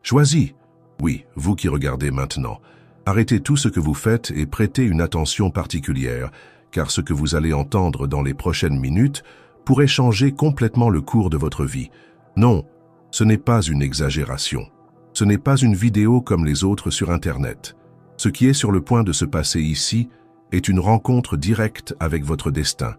Choisis. Oui, vous qui regardez maintenant. Arrêtez tout ce que vous faites et prêtez une attention particulière, car ce que vous allez entendre dans les prochaines minutes pourrait changer complètement le cours de votre vie. Non, ce n'est pas une exagération. Ce n'est pas une vidéo comme les autres sur Internet. Ce qui est sur le point de se passer ici est une rencontre directe avec votre destin.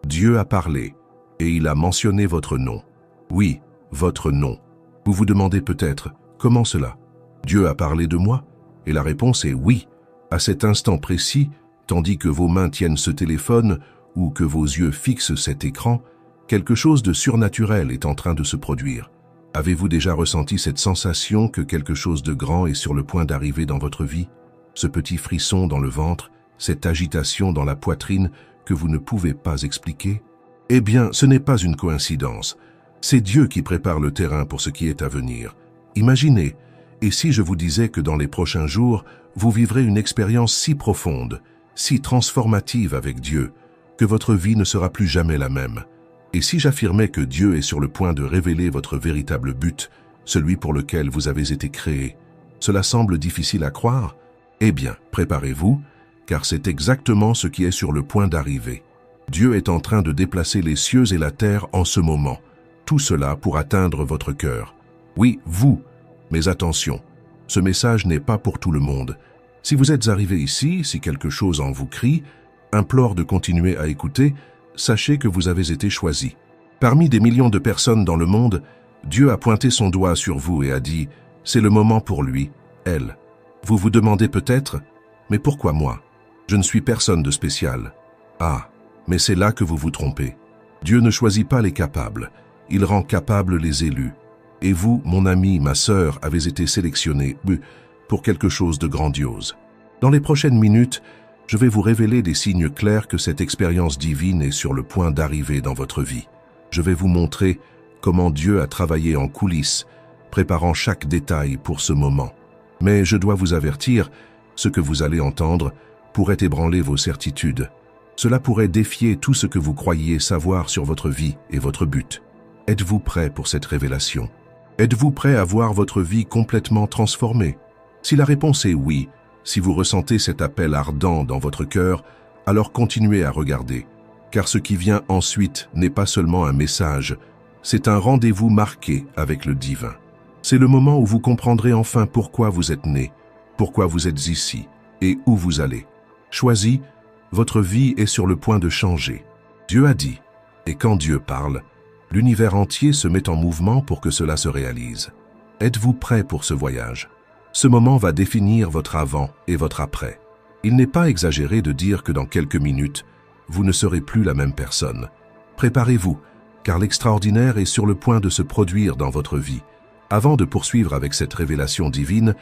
Dieu a parlé et il a mentionné votre nom. Oui, votre nom. Vous vous demandez peut-être, comment cela? Dieu a parlé de moi? Et la réponse est oui. À cet instant précis, tandis que vos mains tiennent ce téléphone ou que vos yeux fixent cet écran, quelque chose de surnaturel est en train de se produire. Avez-vous déjà ressenti cette sensation que quelque chose de grand est sur le point d'arriver dans votre vie? Ce petit frisson dans le ventre, cette agitation dans la poitrine que vous ne pouvez pas expliquer? Eh bien, ce n'est pas une coïncidence. C'est Dieu qui prépare le terrain pour ce qui est à venir. Imaginez, et si je vous disais que dans les prochains jours, vous vivrez une expérience si profonde, si transformative avec Dieu, que votre vie ne sera plus jamais la même. Et si j'affirmais que Dieu est sur le point de révéler votre véritable but, celui pour lequel vous avez été créé, cela semble difficile à croire? Eh bien, préparez-vous, car c'est exactement ce qui est sur le point d'arriver. Dieu est en train de déplacer les cieux et la terre en ce moment. Tout cela pour atteindre votre cœur. Oui, vous. Mais attention, ce message n'est pas pour tout le monde. Si vous êtes arrivé ici, si quelque chose en vous crie, implore de continuer à écouter, sachez que vous avez été choisi. Parmi des millions de personnes dans le monde, Dieu a pointé son doigt sur vous et a dit « C'est le moment pour lui, elle ». Vous vous demandez peut-être « Mais pourquoi moi? Je ne suis personne de spécial. » Ah, mais c'est là que vous vous trompez. Dieu ne choisit pas les capables, il rend capables les élus. Et vous, mon ami, ma sœur, avez été sélectionnés pour quelque chose de grandiose. Dans les prochaines minutes, je vais vous révéler des signes clairs que cette expérience divine est sur le point d'arriver dans votre vie. Je vais vous montrer comment Dieu a travaillé en coulisses, préparant chaque détail pour ce moment. Mais je dois vous avertir, ce que vous allez entendre pourrait ébranler vos certitudes. Cela pourrait défier tout ce que vous croyiez savoir sur votre vie et votre but. Êtes-vous prêt pour cette révélation? Êtes-vous prêt à voir votre vie complètement transformée? Si la réponse est oui, si vous ressentez cet appel ardent dans votre cœur, alors continuez à regarder, car ce qui vient ensuite n'est pas seulement un message, c'est un rendez-vous marqué avec le divin. C'est le moment où vous comprendrez enfin pourquoi vous êtes né, pourquoi vous êtes ici et où vous allez. Choisis, votre vie est sur le point de changer. Dieu a dit, et quand Dieu parle, l'univers entier se met en mouvement pour que cela se réalise. Êtes-vous prêt pour ce voyage? Ce moment va définir votre avant et votre après. Il n'est pas exagéré de dire que dans quelques minutes, vous ne serez plus la même personne. Préparez-vous, car l'extraordinaire est sur le point de se produire dans votre vie. Avant de poursuivre avec cette révélation divine,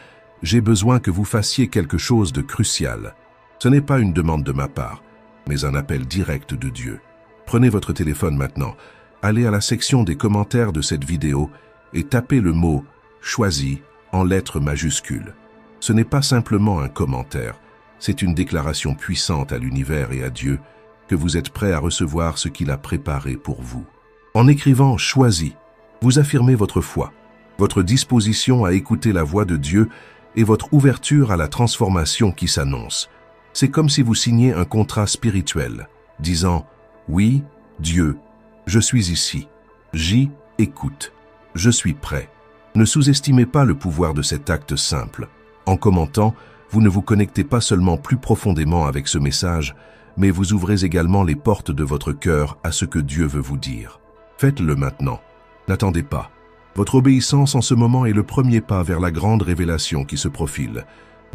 j'ai besoin que vous fassiez quelque chose de crucial. Ce n'est pas une demande de ma part, mais un appel direct de Dieu. Prenez votre téléphone maintenant, allez à la section des commentaires de cette vidéo et tapez le mot « Choisi » en lettres majuscules. Ce n'est pas simplement un commentaire, c'est une déclaration puissante à l'univers et à Dieu que vous êtes prêt à recevoir ce qu'il a préparé pour vous. En écrivant « Choisi », vous affirmez votre foi, votre disposition à écouter la voix de Dieu et votre ouverture à la transformation qui s'annonce. C'est comme si vous signiez un contrat spirituel, disant « Oui, Dieu, je suis ici. J'y écoute. Je suis prêt. » Ne sous-estimez pas le pouvoir de cet acte simple. En commentant, vous ne vous connectez pas seulement plus profondément avec ce message, mais vous ouvrez également les portes de votre cœur à ce que Dieu veut vous dire. Faites-le maintenant. N'attendez pas. Votre obéissance en ce moment est le premier pas vers la grande révélation qui se profile.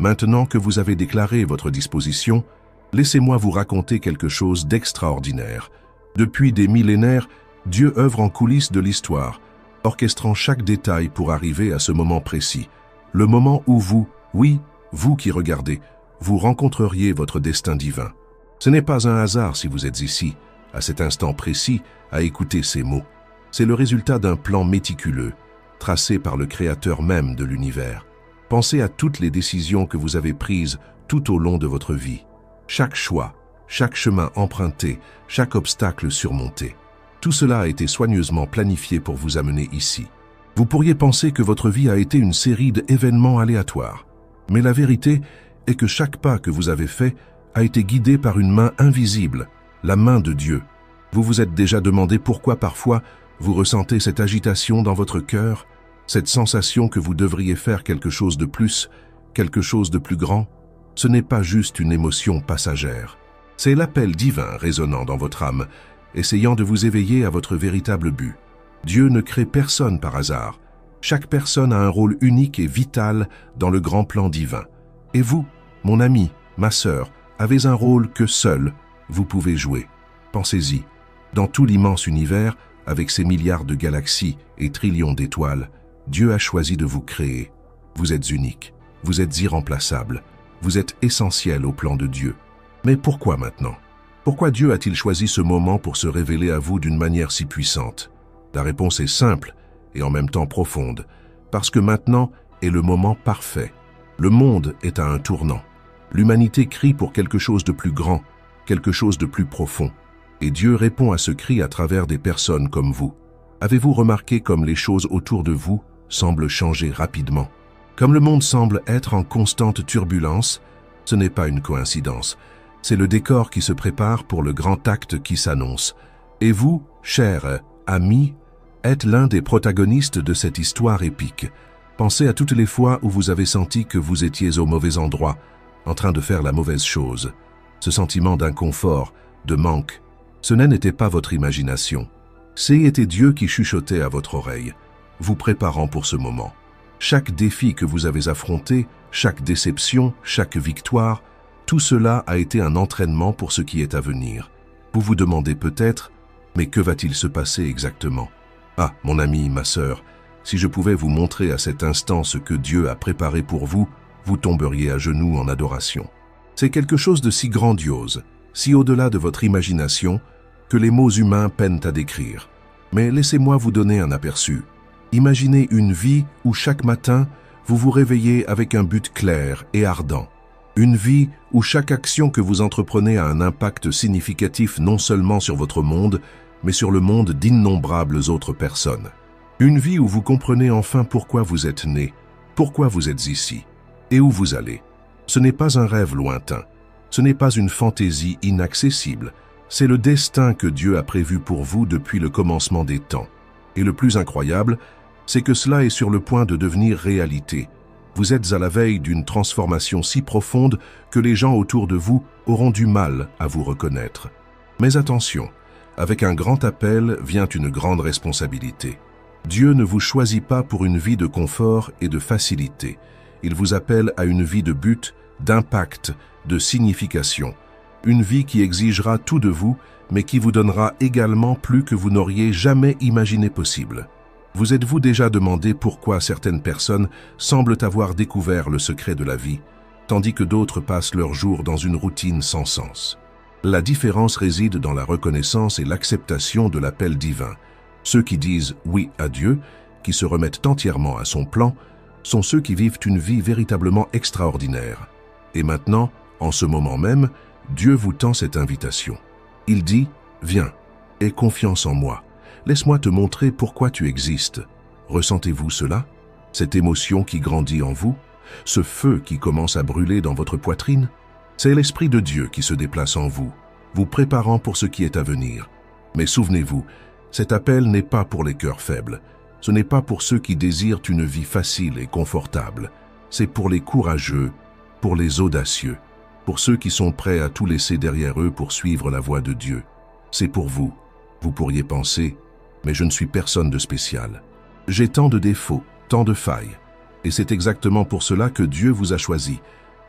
Maintenant que vous avez déclaré votre disposition, laissez-moi vous raconter quelque chose d'extraordinaire. Depuis des millénaires, Dieu œuvre en coulisses de l'histoire, orchestrant chaque détail pour arriver à ce moment précis. Le moment où vous, oui, vous qui regardez, vous rencontreriez votre destin divin. Ce n'est pas un hasard si vous êtes ici, à cet instant précis, à écouter ces mots. C'est le résultat d'un plan méticuleux, tracé par le Créateur même de l'univers. Pensez à toutes les décisions que vous avez prises tout au long de votre vie. Chaque choix, chaque chemin emprunté, chaque obstacle surmonté. Tout cela a été soigneusement planifié pour vous amener ici. Vous pourriez penser que votre vie a été une série d'événements aléatoires. Mais la vérité est que chaque pas que vous avez fait a été guidé par une main invisible, la main de Dieu. Vous vous êtes déjà demandé pourquoi parfois vous ressentez cette agitation dans votre cœur, cette sensation que vous devriez faire quelque chose de plus, quelque chose de plus grand. Ce n'est pas juste une émotion passagère. C'est l'appel divin résonnant dans votre âme, essayant de vous éveiller à votre véritable but. Dieu ne crée personne par hasard. Chaque personne a un rôle unique et vital dans le grand plan divin. Et vous, mon ami, ma sœur, avez un rôle que seul vous pouvez jouer. Pensez-y. Dans tout l'immense univers, avec ses milliards de galaxies et trillions d'étoiles, Dieu a choisi de vous créer. Vous êtes unique, vous êtes irremplaçable, vous êtes essentiel au plan de Dieu. Mais pourquoi maintenant? Pourquoi Dieu a-t-il choisi ce moment pour se révéler à vous d'une manière si puissante? La réponse est simple et en même temps profonde, parce que maintenant est le moment parfait. Le monde est à un tournant. L'humanité crie pour quelque chose de plus grand, quelque chose de plus profond. Et Dieu répond à ce cri à travers des personnes comme vous. Avez-vous remarqué comme les choses autour de vous semblent changer rapidement? Comme le monde semble être en constante turbulence, ce n'est pas une coïncidence. C'est le décor qui se prépare pour le grand acte qui s'annonce. Et vous, chers amis, êtes l'un des protagonistes de cette histoire épique. Pensez à toutes les fois où vous avez senti que vous étiez au mauvais endroit, en train de faire la mauvaise chose. Ce sentiment d'inconfort, de manque, ce n'était pas votre imagination. C'était Dieu qui chuchotait à votre oreille, vous préparant pour ce moment. Chaque défi que vous avez affronté, chaque déception, chaque victoire, tout cela a été un entraînement pour ce qui est à venir. Vous vous demandez peut-être, mais que va-t-il se passer exactement? Ah, mon ami, ma sœur, si je pouvais vous montrer à cet instant ce que Dieu a préparé pour vous, vous tomberiez à genoux en adoration. C'est quelque chose de si grandiose, si au-delà de votre imagination, que les mots humains peinent à décrire. Mais laissez-moi vous donner un aperçu. Imaginez une vie où chaque matin, vous vous réveillez avec un but clair et ardent. Une vie où chaque action que vous entreprenez a un impact significatif non seulement sur votre monde, mais sur le monde d'innombrables autres personnes. Une vie où vous comprenez enfin pourquoi vous êtes né, pourquoi vous êtes ici, et où vous allez. Ce n'est pas un rêve lointain, ce n'est pas une fantaisie inaccessible, c'est le destin que Dieu a prévu pour vous depuis le commencement des temps. Et le plus incroyable, c'est que cela est sur le point de devenir réalité. Vous êtes à la veille d'une transformation si profonde que les gens autour de vous auront du mal à vous reconnaître. Mais attention, avec un grand appel vient une grande responsabilité. Dieu ne vous choisit pas pour une vie de confort et de facilité. Il vous appelle à une vie de but, d'impact, de signification. Une vie qui exigera tout de vous, mais qui vous donnera également plus que vous n'auriez jamais imaginé possible. Vous êtes-vous déjà demandé pourquoi certaines personnes semblent avoir découvert le secret de la vie, tandis que d'autres passent leurs jours dans une routine sans sens? La différence réside dans la reconnaissance et l'acceptation de l'appel divin. Ceux qui disent oui à Dieu, qui se remettent entièrement à son plan, sont ceux qui vivent une vie véritablement extraordinaire. Et maintenant, en ce moment même, Dieu vous tend cette invitation. Il dit « Viens, aie confiance en moi. Laisse-moi te montrer pourquoi tu existes. » Ressentez-vous cela? Cette émotion qui grandit en vous? Ce feu qui commence à brûler dans votre poitrine? C'est l'Esprit de Dieu qui se déplace en vous, vous préparant pour ce qui est à venir. Mais souvenez-vous, cet appel n'est pas pour les cœurs faibles. Ce n'est pas pour ceux qui désirent une vie facile et confortable. C'est pour les courageux, pour les audacieux, pour ceux qui sont prêts à tout laisser derrière eux pour suivre la voie de Dieu. C'est pour vous. Vous pourriez penser, mais je ne suis personne de spécial. J'ai tant de défauts, tant de failles. Et c'est exactement pour cela que Dieu vous a choisi.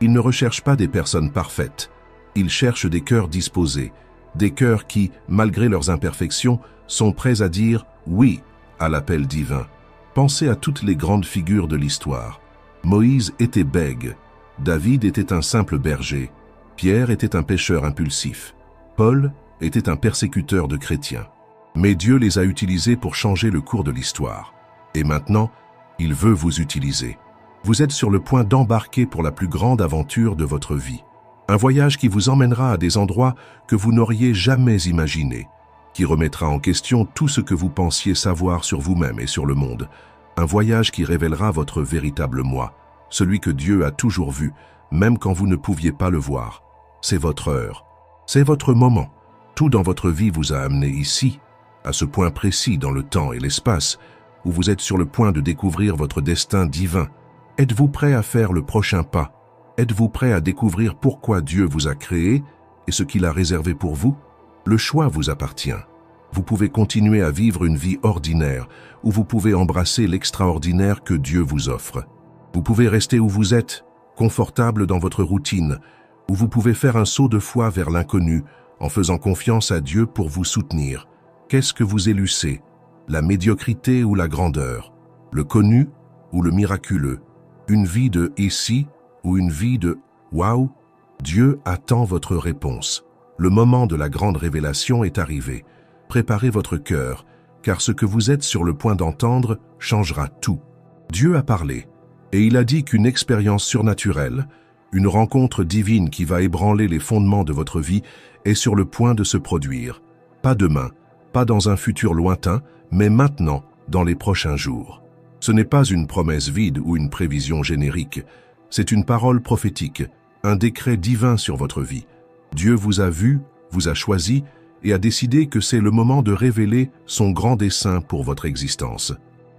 Il ne recherche pas des personnes parfaites. Il cherche des cœurs disposés, des cœurs qui, malgré leurs imperfections, sont prêts à dire « oui » à l'appel divin. Pensez à toutes les grandes figures de l'histoire. Moïse était bègue, David était un simple berger, Pierre était un pêcheur impulsif, Paul était un persécuteur de chrétiens. Mais Dieu les a utilisés pour changer le cours de l'histoire. Et maintenant, il veut vous utiliser. Vous êtes sur le point d'embarquer pour la plus grande aventure de votre vie. Un voyage qui vous emmènera à des endroits que vous n'auriez jamais imaginés, qui remettra en question tout ce que vous pensiez savoir sur vous-même et sur le monde. Un voyage qui révélera votre véritable moi, celui que Dieu a toujours vu, même quand vous ne pouviez pas le voir. C'est votre heure. C'est votre moment. Tout dans votre vie vous a amené ici, à ce point précis dans le temps et l'espace, où vous êtes sur le point de découvrir votre destin divin. Êtes-vous prêt à faire le prochain pas? Êtes-vous prêt à découvrir pourquoi Dieu vous a créé et ce qu'il a réservé pour vous? Le choix vous appartient. Vous pouvez continuer à vivre une vie ordinaire, ou vous pouvez embrasser l'extraordinaire que Dieu vous offre. Vous pouvez rester où vous êtes, confortable dans votre routine, ou vous pouvez faire un saut de foi vers l'inconnu, en faisant confiance à Dieu pour vous soutenir. Qu'est-ce que vous élucez? La médiocrité ou la grandeur? Le connu ou le miraculeux? Une vie de « ici » ou une vie de « waouh » Dieu attend votre réponse. Le moment de la grande révélation est arrivé. Préparez votre cœur, car ce que vous êtes sur le point d'entendre changera tout. Dieu a parlé, et il a dit qu'une expérience surnaturelle, une rencontre divine qui va ébranler les fondements de votre vie, est sur le point de se produire. Pas demain, pas dans un futur lointain, mais maintenant, dans les prochains jours. Ce n'est pas une promesse vide ou une prévision générique, c'est une parole prophétique, un décret divin sur votre vie. Dieu vous a vu, vous a choisi et a décidé que c'est le moment de révéler son grand dessein pour votre existence.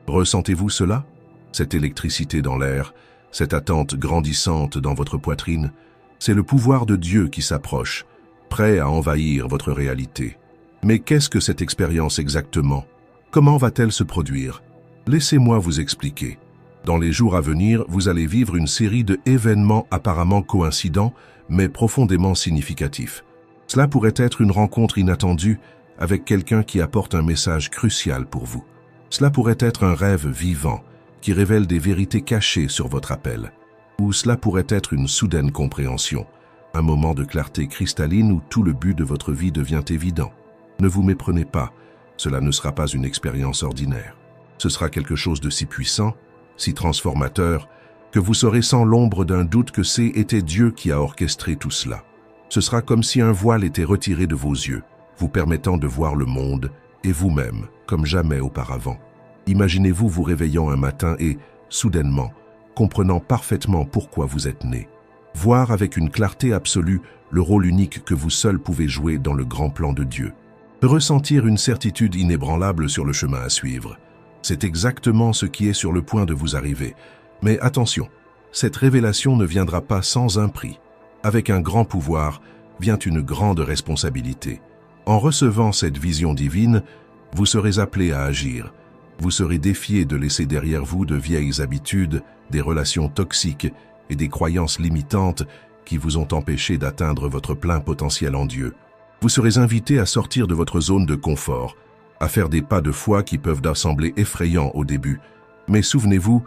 Ressentez-vous cela? Cette électricité dans l'air, cette attente grandissante dans votre poitrine, c'est le pouvoir de Dieu qui s'approche, prêt à envahir votre réalité. Mais qu'est-ce que cette expérience exactement? Comment va-t-elle se produire? Laissez-moi vous expliquer. Dans les jours à venir, vous allez vivre une série d'événements apparemment coïncidents, mais profondément significatifs. Cela pourrait être une rencontre inattendue avec quelqu'un qui apporte un message crucial pour vous. Cela pourrait être un rêve vivant qui révèle des vérités cachées sur votre appel. Ou cela pourrait être une soudaine compréhension, un moment de clarté cristalline où tout le but de votre vie devient évident. Ne vous méprenez pas, cela ne sera pas une expérience ordinaire. Ce sera quelque chose de si puissant, si transformateur, que vous saurez sans l'ombre d'un doute que c'était Dieu qui a orchestré tout cela. Ce sera comme si un voile était retiré de vos yeux, vous permettant de voir le monde et vous-même comme jamais auparavant. Imaginez-vous vous réveillant un matin et, soudainement, comprenant parfaitement pourquoi vous êtes né. Voir avec une clarté absolue le rôle unique que vous seul pouvez jouer dans le grand plan de Dieu. Ressentir une certitude inébranlable sur le chemin à suivre. C'est exactement ce qui est sur le point de vous arriver. Mais attention, cette révélation ne viendra pas sans un prix. Avec un grand pouvoir vient une grande responsabilité. En recevant cette vision divine, vous serez appelé à agir. Vous serez défié de laisser derrière vous de vieilles habitudes, des relations toxiques et des croyances limitantes qui vous ont empêché d'atteindre votre plein potentiel en Dieu. Vous serez invité à sortir de votre zone de confort, à faire des pas de foi qui peuvent sembler effrayants au début. Mais souvenez-vous,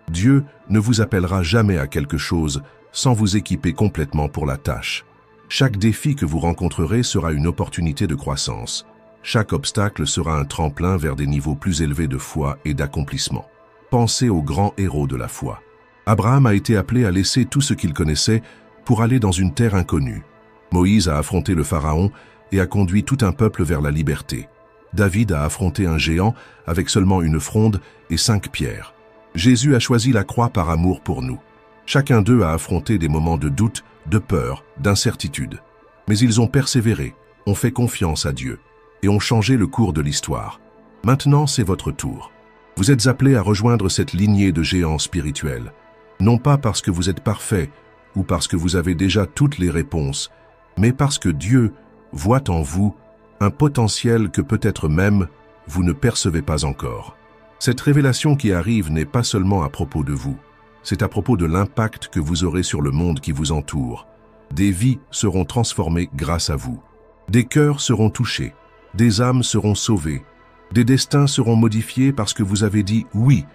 Dieu ne vous appellera jamais à quelque chose sans vous équiper complètement pour la tâche. Chaque défi que vous rencontrerez sera une opportunité de croissance. Chaque obstacle sera un tremplin vers des niveaux plus élevés de foi et d'accomplissement. Pensez aux grands héros de la foi. Abraham a été appelé à laisser tout ce qu'il connaissait pour aller dans une terre inconnue. Moïse a affronté le Pharaon et a conduit tout un peuple vers la liberté. David a affronté un géant avec seulement une fronde et 5 pierres. Jésus a choisi la croix par amour pour nous. Chacun d'eux a affronté des moments de doute, de peur, d'incertitude. Mais ils ont persévéré, ont fait confiance à Dieu et ont changé le cours de l'histoire. Maintenant, c'est votre tour. Vous êtes appelés à rejoindre cette lignée de géants spirituels. Non pas parce que vous êtes parfait ou parce que vous avez déjà toutes les réponses, mais parce que Dieu voit en vous un potentiel que peut-être même vous ne percevez pas encore. Cette révélation qui arrive n'est pas seulement à propos de vous, c'est à propos de l'impact que vous aurez sur le monde qui vous entoure. Des vies seront transformées grâce à vous. Des cœurs seront touchés, des âmes seront sauvées, des destins seront modifiés parce que vous avez dit oui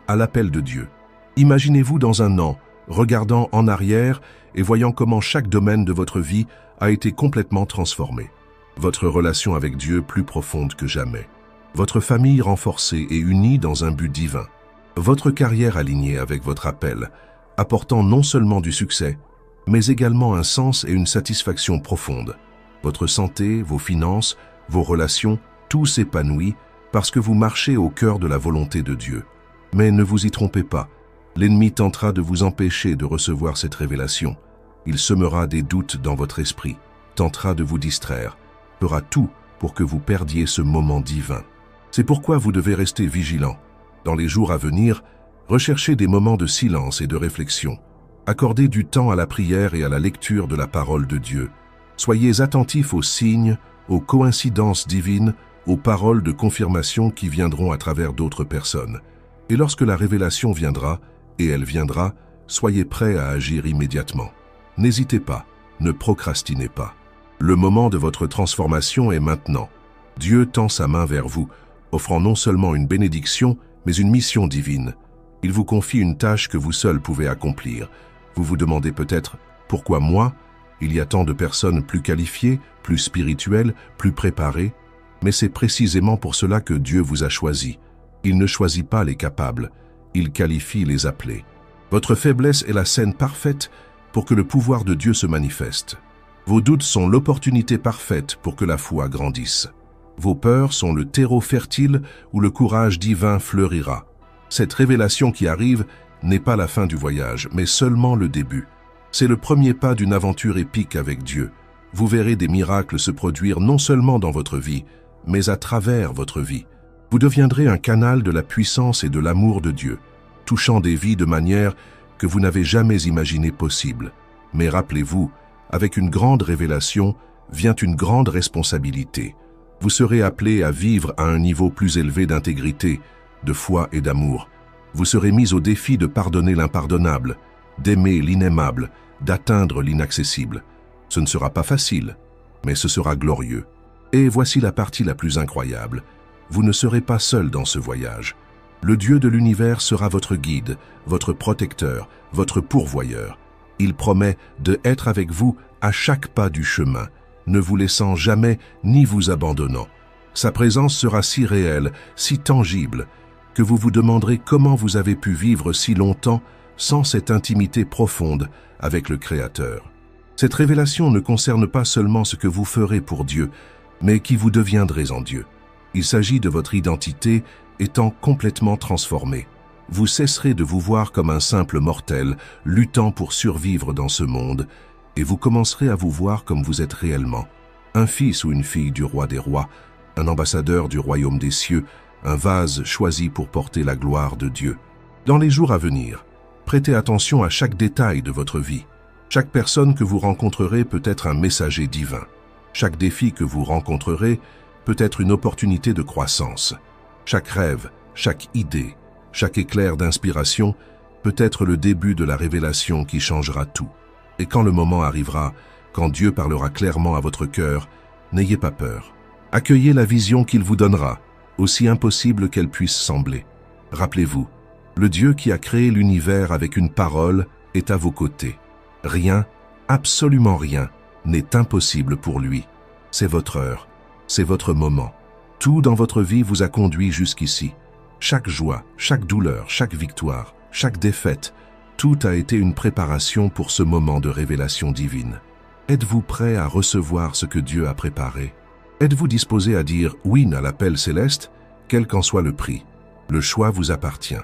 à l'appel de Dieu. Imaginez-vous dans un an, regardant en arrière et voyant comment chaque domaine de votre vie a été complètement transformé. Votre relation avec Dieu plus profonde que jamais. Votre famille renforcée et unie dans un but divin. Votre carrière alignée avec votre appel, apportant non seulement du succès, mais également un sens et une satisfaction profonde. Votre santé, vos finances, vos relations, tout s'épanouit parce que vous marchez au cœur de la volonté de Dieu. Mais ne vous y trompez pas, l'ennemi tentera de vous empêcher de recevoir cette révélation. Il semera des doutes dans votre esprit, tentera de vous distraire, fera tout pour que vous perdiez ce moment divin. C'est pourquoi vous devez rester vigilant. Dans les jours à venir, recherchez des moments de silence et de réflexion. Accordez du temps à la prière et à la lecture de la parole de Dieu. Soyez attentifs aux signes, aux coïncidences divines, aux paroles de confirmation qui viendront à travers d'autres personnes. Et lorsque la révélation viendra, et elle viendra, soyez prêts à agir immédiatement. N'hésitez pas, ne procrastinez pas. Le moment de votre transformation est maintenant. Dieu tend sa main vers vous, offrant non seulement une bénédiction, mais une mission divine. Il vous confie une tâche que vous seul pouvez accomplir. Vous vous demandez peut-être « Pourquoi moi ?» Il y a tant de personnes plus qualifiées, plus spirituelles, plus préparées. Mais c'est précisément pour cela que Dieu vous a choisi. Il ne choisit pas les capables, il qualifie les appelés. Votre faiblesse est la scène parfaite pour que le pouvoir de Dieu se manifeste. Vos doutes sont l'opportunité parfaite pour que la foi grandisse. Vos peurs sont le terreau fertile où le courage divin fleurira. Cette révélation qui arrive n'est pas la fin du voyage, mais seulement le début. C'est le premier pas d'une aventure épique avec Dieu. Vous verrez des miracles se produire non seulement dans votre vie, mais à travers votre vie. Vous deviendrez un canal de la puissance et de l'amour de Dieu, touchant des vies de manière que vous n'avez jamais imaginé possible. Mais rappelez-vous, avec une grande révélation vient une grande responsabilité. Vous serez appelé à vivre à un niveau plus élevé d'intégrité, de foi et d'amour. Vous serez mis au défi de pardonner l'impardonnable, d'aimer l'inaimable, d'atteindre l'inaccessible. Ce ne sera pas facile, mais ce sera glorieux. Et voici la partie la plus incroyable. Vous ne serez pas seul dans ce voyage. Le Dieu de l'univers sera votre guide, votre protecteur, votre pourvoyeur. Il promet d'être avec vous à chaque pas du chemin, ne vous laissant jamais ni vous abandonnant. Sa présence sera si réelle, si tangible, que vous vous demanderez comment vous avez pu vivre si longtemps sans cette intimité profonde avec le Créateur. Cette révélation ne concerne pas seulement ce que vous ferez pour Dieu, mais qui vous deviendrez en Dieu. Il s'agit de votre identité étant complètement transformée. Vous cesserez de vous voir comme un simple mortel, luttant pour survivre dans ce monde, et vous commencerez à vous voir comme vous êtes réellement. Un fils ou une fille du roi des rois, un ambassadeur du royaume des cieux, un vase choisi pour porter la gloire de Dieu. Dans les jours à venir, prêtez attention à chaque détail de votre vie. Chaque personne que vous rencontrerez peut être un messager divin. Chaque défi que vous rencontrerez peut être une opportunité de croissance. Chaque rêve, chaque idée, chaque éclair d'inspiration peut être le début de la révélation qui changera tout. Et quand le moment arrivera, quand Dieu parlera clairement à votre cœur, n'ayez pas peur. Accueillez la vision qu'il vous donnera, aussi impossible qu'elle puisse sembler. Rappelez-vous, le Dieu qui a créé l'univers avec une parole est à vos côtés. Rien, absolument rien, n'est impossible pour lui. C'est votre heure, c'est votre moment. Tout dans votre vie vous a conduit jusqu'ici. Chaque joie, chaque douleur, chaque victoire, chaque défaite, tout a été une préparation pour ce moment de révélation divine. Êtes-vous prêt à recevoir ce que Dieu a préparé? Êtes-vous disposé à dire oui à l'appel céleste, quel qu'en soit le prix? Le choix vous appartient.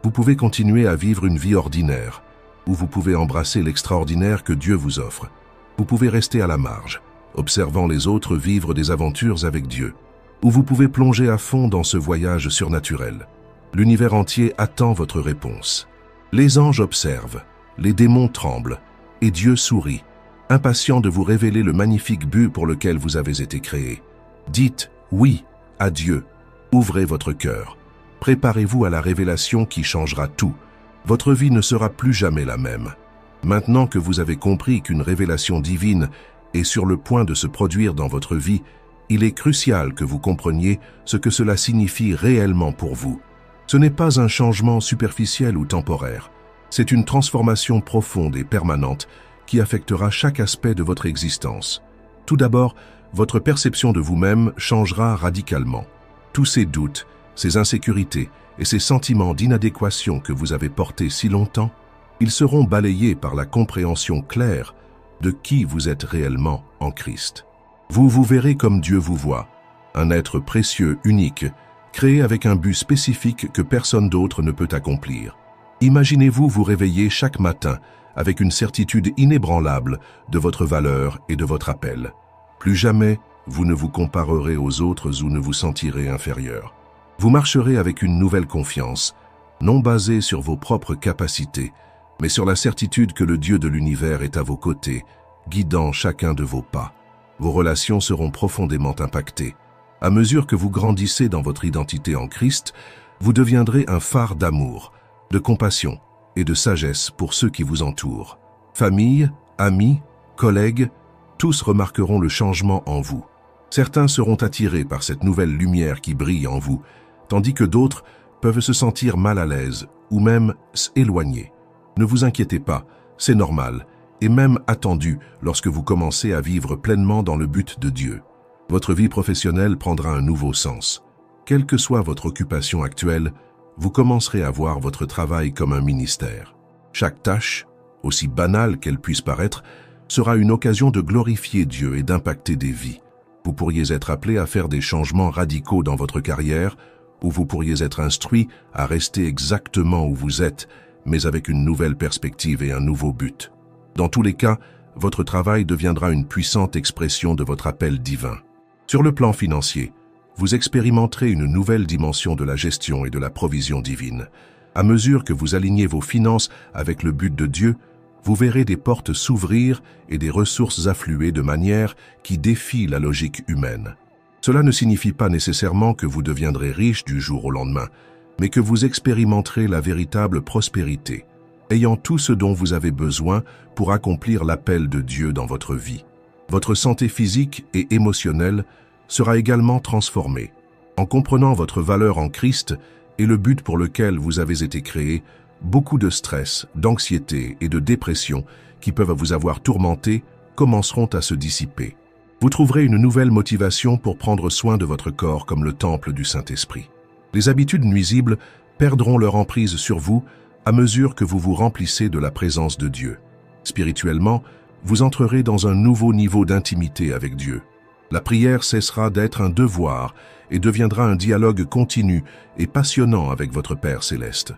Vous pouvez continuer à vivre une vie ordinaire, ou vous pouvez embrasser l'extraordinaire que Dieu vous offre. Vous pouvez rester à la marge, observant les autres vivre des aventures avec Dieu, ou vous pouvez plonger à fond dans ce voyage surnaturel. L'univers entier attend votre réponse. Les anges observent, les démons tremblent, et Dieu sourit, impatient de vous révéler le magnifique but pour lequel vous avez été créé. Dites oui à Dieu, ouvrez votre cœur, préparez-vous à la révélation qui changera tout. Votre vie ne sera plus jamais la même. Maintenant que vous avez compris qu'une révélation divine est sur le point de se produire dans votre vie, il est crucial que vous compreniez ce que cela signifie réellement pour vous. Ce n'est pas un changement superficiel ou temporaire, c'est une transformation profonde et permanente qui affectera chaque aspect de votre existence. Tout d'abord, votre perception de vous-même changera radicalement. Tous ces doutes, ces insécurités et ces sentiments d'inadéquation que vous avez portés si longtemps, ils seront balayés par la compréhension claire de qui vous êtes réellement en Christ. Vous vous verrez comme Dieu vous voit, un être précieux, unique, créée avec un but spécifique que personne d'autre ne peut accomplir. Imaginez-vous vous réveiller chaque matin avec une certitude inébranlable de votre valeur et de votre appel. Plus jamais, vous ne vous comparerez aux autres ou ne vous sentirez inférieur. Vous marcherez avec une nouvelle confiance, non basée sur vos propres capacités, mais sur la certitude que le Dieu de l'univers est à vos côtés, guidant chacun de vos pas. Vos relations seront profondément impactées. À mesure que vous grandissez dans votre identité en Christ, vous deviendrez un phare d'amour, de compassion et de sagesse pour ceux qui vous entourent. Famille, amis, collègues, tous remarqueront le changement en vous. Certains seront attirés par cette nouvelle lumière qui brille en vous, tandis que d'autres peuvent se sentir mal à l'aise ou même s'éloigner. Ne vous inquiétez pas, c'est normal et même attendu lorsque vous commencez à vivre pleinement dans le but de Dieu. Votre vie professionnelle prendra un nouveau sens. Quelle que soit votre occupation actuelle, vous commencerez à voir votre travail comme un ministère. Chaque tâche, aussi banale qu'elle puisse paraître, sera une occasion de glorifier Dieu et d'impacter des vies. Vous pourriez être appelé à faire des changements radicaux dans votre carrière, ou vous pourriez être instruit à rester exactement où vous êtes, mais avec une nouvelle perspective et un nouveau but. Dans tous les cas, votre travail deviendra une puissante expression de votre appel divin. Sur le plan financier, vous expérimenterez une nouvelle dimension de la gestion et de la provision divine. À mesure que vous alignez vos finances avec le but de Dieu, vous verrez des portes s'ouvrir et des ressources affluer de manière qui défie la logique humaine. Cela ne signifie pas nécessairement que vous deviendrez riche du jour au lendemain, mais que vous expérimenterez la véritable prospérité, ayant tout ce dont vous avez besoin pour accomplir l'appel de Dieu dans votre vie. Votre santé physique et émotionnelle sera également transformée. En comprenant votre valeur en Christ et le but pour lequel vous avez été créé, beaucoup de stress, d'anxiété et de dépression qui peuvent vous avoir tourmenté commenceront à se dissiper. Vous trouverez une nouvelle motivation pour prendre soin de votre corps comme le temple du Saint-Esprit. Les habitudes nuisibles perdront leur emprise sur vous à mesure que vous vous remplissez de la présence de Dieu. Spirituellement, vous entrerez dans un nouveau niveau d'intimité avec Dieu. La prière cessera d'être un devoir et deviendra un dialogue continu et passionnant avec votre Père céleste.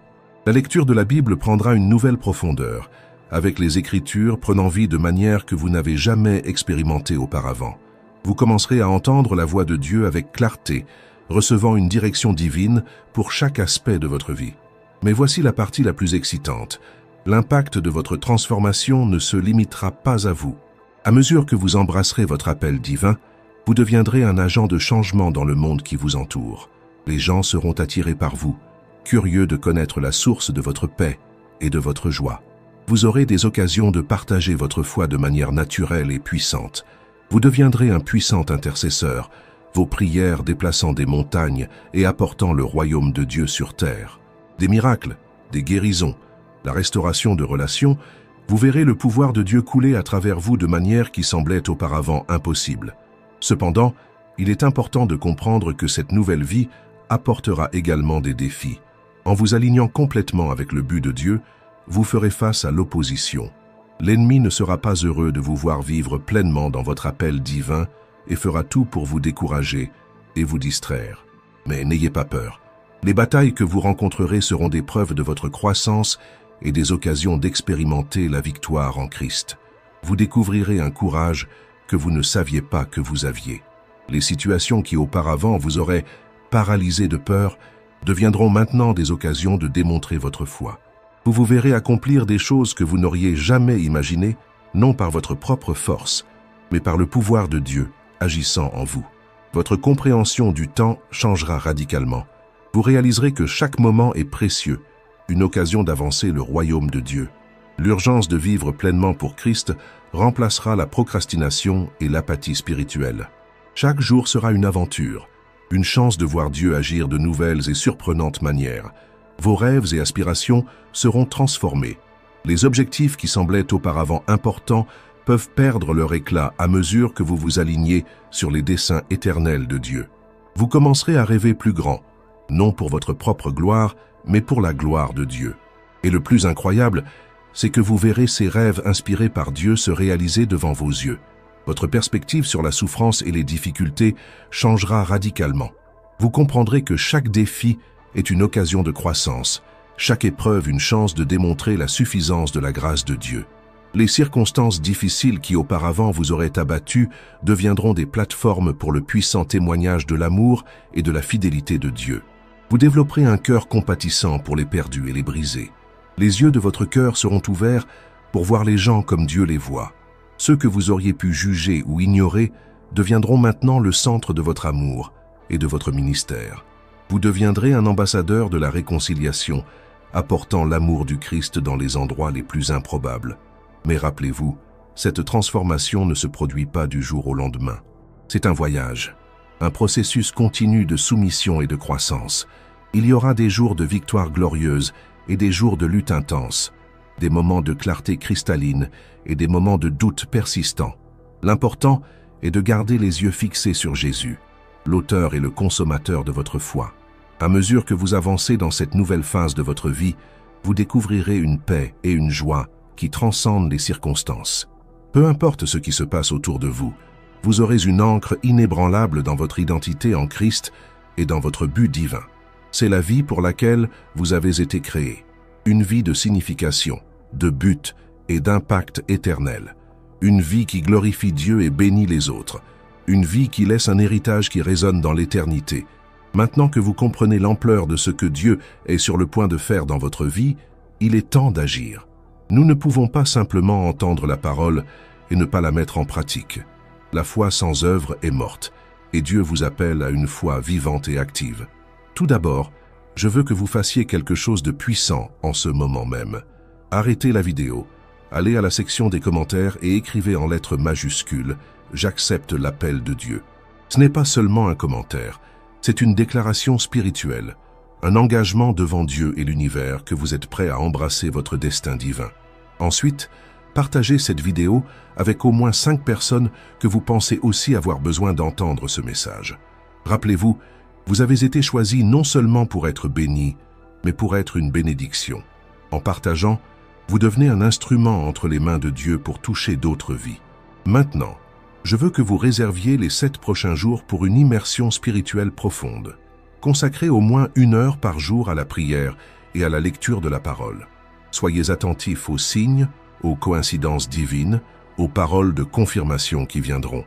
La lecture de la Bible prendra une nouvelle profondeur, avec les Écritures prenant vie de manière que vous n'avez jamais expérimentée auparavant. Vous commencerez à entendre la voix de Dieu avec clarté, recevant une direction divine pour chaque aspect de votre vie. Mais voici la partie la plus excitante. L'impact de votre transformation ne se limitera pas à vous. À mesure que vous embrasserez votre appel divin, vous deviendrez un agent de changement dans le monde qui vous entoure. Les gens seront attirés par vous, curieux de connaître la source de votre paix et de votre joie. Vous aurez des occasions de partager votre foi de manière naturelle et puissante. Vous deviendrez un puissant intercesseur, vos prières déplaçant des montagnes et apportant le royaume de Dieu sur terre. Des miracles, des guérisons, la restauration de relations, vous verrez le pouvoir de Dieu couler à travers vous de manière qui semblait auparavant impossible. Cependant, il est important de comprendre que cette nouvelle vie apportera également des défis. En vous alignant complètement avec le but de Dieu, vous ferez face à l'opposition. L'ennemi ne sera pas heureux de vous voir vivre pleinement dans votre appel divin et fera tout pour vous décourager et vous distraire. Mais n'ayez pas peur. Les batailles que vous rencontrerez seront des preuves de votre croissance et des occasions d'expérimenter la victoire en Christ. Vous découvrirez un courage que vous ne saviez pas que vous aviez. Les situations qui auparavant vous auraient paralysé de peur deviendront maintenant des occasions de démontrer votre foi. Vous vous verrez accomplir des choses que vous n'auriez jamais imaginées, non par votre propre force, mais par le pouvoir de Dieu agissant en vous. Votre compréhension du temps changera radicalement. Vous réaliserez que chaque moment est précieux, une occasion d'avancer le royaume de Dieu. L'urgence de vivre pleinement pour Christ remplacera la procrastination et l'apathie spirituelle. Chaque jour sera une aventure, une chance de voir Dieu agir de nouvelles et surprenantes manières. Vos rêves et aspirations seront transformés. Les objectifs qui semblaient auparavant importants peuvent perdre leur éclat à mesure que vous vous alignez sur les desseins éternels de Dieu. Vous commencerez à rêver plus grand, non pour votre propre gloire, mais pour la gloire de Dieu. Et le plus incroyable, c'est que vous verrez ces rêves inspirés par Dieu se réaliser devant vos yeux. Votre perspective sur la souffrance et les difficultés changera radicalement. Vous comprendrez que chaque défi est une occasion de croissance, chaque épreuve une chance de démontrer la suffisance de la grâce de Dieu. Les circonstances difficiles qui auparavant vous auraient abattu deviendront des plateformes pour le puissant témoignage de l'amour et de la fidélité de Dieu. Vous développerez un cœur compatissant pour les perdus et les brisés. Les yeux de votre cœur seront ouverts pour voir les gens comme Dieu les voit. Ceux que vous auriez pu juger ou ignorer deviendront maintenant le centre de votre amour et de votre ministère. Vous deviendrez un ambassadeur de la réconciliation, apportant l'amour du Christ dans les endroits les plus improbables. Mais rappelez-vous, cette transformation ne se produit pas du jour au lendemain. C'est un voyage, un processus continu de soumission et de croissance. Il y aura des jours de victoire glorieuse et des jours de lutte intense, des moments de clarté cristalline et des moments de doute persistant. L'important est de garder les yeux fixés sur Jésus, l'auteur et le consommateur de votre foi. À mesure que vous avancez dans cette nouvelle phase de votre vie, vous découvrirez une paix et une joie qui transcendent les circonstances. Peu importe ce qui se passe autour de vous, vous aurez une ancre inébranlable dans votre identité en Christ et dans votre but divin. C'est la vie pour laquelle vous avez été créé. Une vie de signification, de but et d'impact éternel. Une vie qui glorifie Dieu et bénit les autres. Une vie qui laisse un héritage qui résonne dans l'éternité. Maintenant que vous comprenez l'ampleur de ce que Dieu est sur le point de faire dans votre vie, il est temps d'agir. Nous ne pouvons pas simplement entendre la parole et ne pas la mettre en pratique. La foi sans œuvre est morte, et Dieu vous appelle à une foi vivante et active. Tout d'abord, je veux que vous fassiez quelque chose de puissant en ce moment même. Arrêtez la vidéo, allez à la section des commentaires et écrivez en lettres majuscules « J'accepte l'appel de Dieu ». Ce n'est pas seulement un commentaire, c'est une déclaration spirituelle, un engagement devant Dieu et l'univers que vous êtes prêt à embrasser votre destin divin. Ensuite, partagez cette vidéo avec au moins 5 personnes que vous pensez aussi avoir besoin d'entendre ce message. Rappelez-vous, vous avez été choisi non seulement pour être béni, mais pour être une bénédiction. En partageant, vous devenez un instrument entre les mains de Dieu pour toucher d'autres vies. Maintenant, je veux que vous réserviez les 7 prochains jours pour une immersion spirituelle profonde. Consacrez au moins 1 heure par jour à la prière et à la lecture de la parole. Soyez attentifs aux signes, aux coïncidences divines, aux paroles de confirmation qui viendront.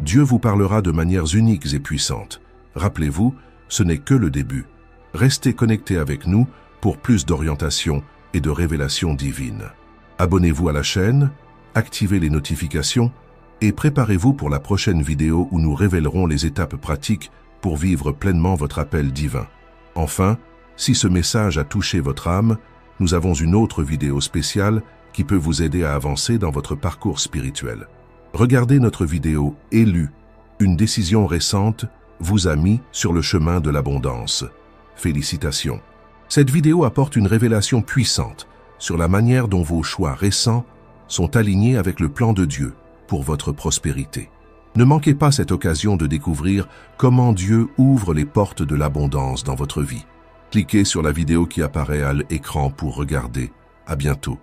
Dieu vous parlera de manières uniques et puissantes. Rappelez-vous, ce n'est que le début. Restez connectés avec nous pour plus d'orientation et de révélations divines. Abonnez-vous à la chaîne, activez les notifications et préparez-vous pour la prochaine vidéo où nous révélerons les étapes pratiques pour vivre pleinement votre appel divin. Enfin, si ce message a touché votre âme, nous avons une autre vidéo spéciale qui peut vous aider à avancer dans votre parcours spirituel. Regardez notre vidéo « Élu », une décision récente vous a mis sur le chemin de l'abondance. Félicitations. Cette vidéo apporte une révélation puissante sur la manière dont vos choix récents sont alignés avec le plan de Dieu pour votre prospérité. Ne manquez pas cette occasion de découvrir comment Dieu ouvre les portes de l'abondance dans votre vie. Cliquez sur la vidéo qui apparaît à l'écran pour regarder. À bientôt.